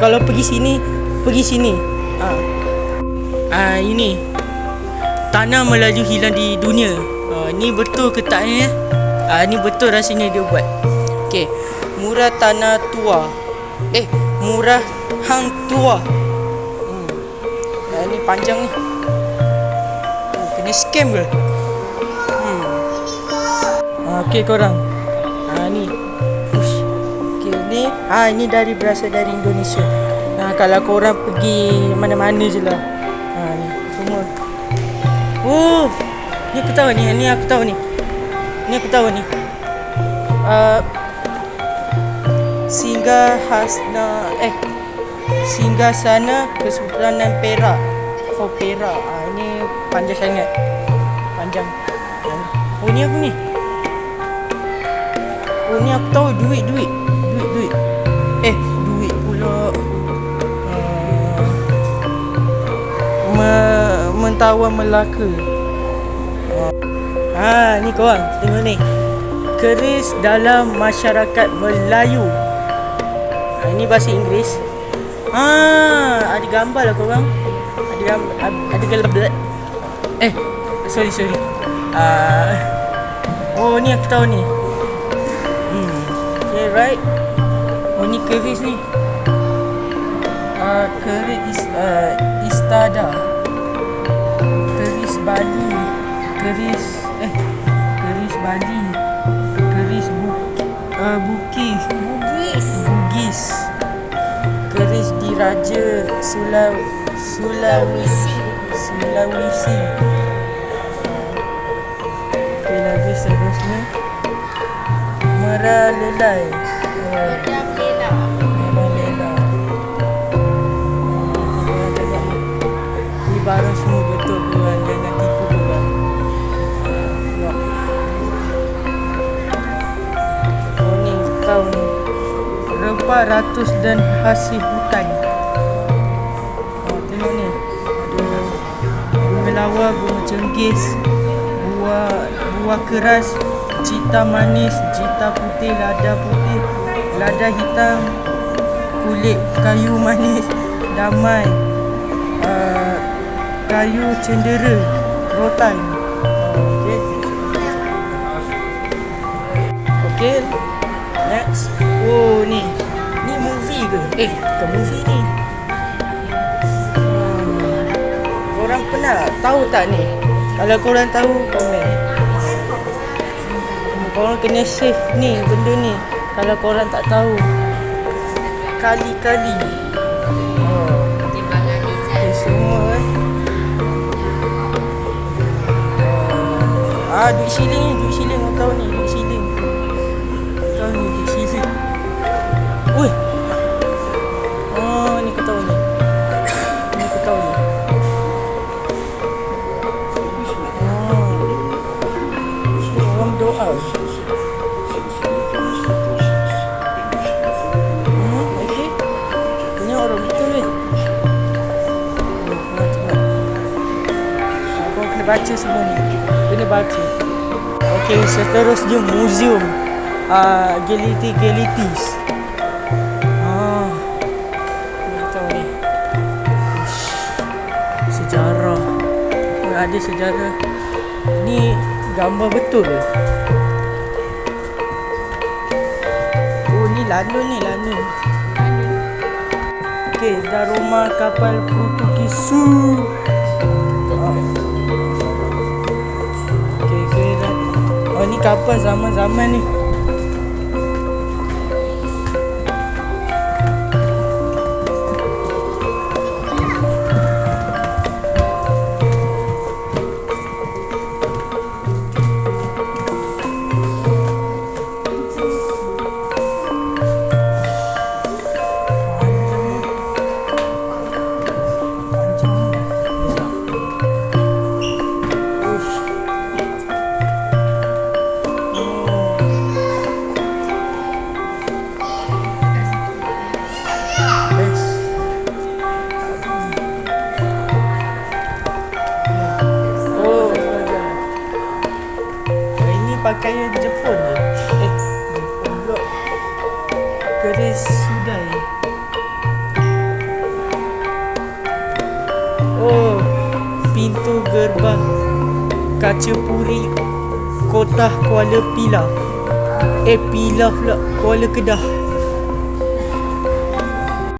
kalau pergi sini. Ini tanah melaju hilang di dunia. Ni betul ke tak ni? Ni betul rasanya dia buat. Okey, murah tanah tua. Murah hang tua. Ni panjang ni. Kena scam ke? Okey korang. Ni. Okey ni. Ini berasal dari Indonesia. Kalau korang pergi mana-mana je lah. Ni semua. Ni aku tahu ni. Singgasana Kesultanan Perak. Perak. Ini panjang sangat. Panjang. Ni apa ni? Ni aku tahu duit. Duit pula. Mentawai Melaka. Ni korang tengok ni. Keris dalam masyarakat Melayu. Ini bahasa Inggeris. Ada gambar lah korang. Ada gambar. Sorry. Ni aku tahu ni. Okay, right. Ni keris ni. Keris Istada. Keris Bali. Keris Bali. Keris Bugis. Keris Diraja Sulawesi. Okay, lagi seterusnya Meralelai. Ni barang semua betul korang. Jangan tipu korang. Ni tahu ni. Rempah ratus dan hasil hutan. Tengok ni. Ada bunga lawa, bunga cenggis, buah keras, cita manis, cita putih, lada hitam, kulit kayu manis, damai, kayu cendera, rotan. Okay, next. Ni movie ke? Bukan movie ni. Korang pernah tahu tak ni? Kalau korang tahu, komen. Korang kena save ni, benda ni. Kalau korang tak tahu, kali-kali. Okay, semua duit siling kau tahu ni, duit siling. Ni kau tahu ni. Orang doa. Okay. Punya orang betul ni. Kau kena baca semua ni. Kena baca. Okay, seterusnya muzium. Gelitis. Sejarah. Ada sejarah. Ni gambar betul ke? Ni lanun. Okey, Daroma kapal Portugis. Okey. Ni kapal zaman-zaman ni. Oh, pintu gerbang kaca puri kota Kuala Pilah. Pilah pula, Kuala Kedah.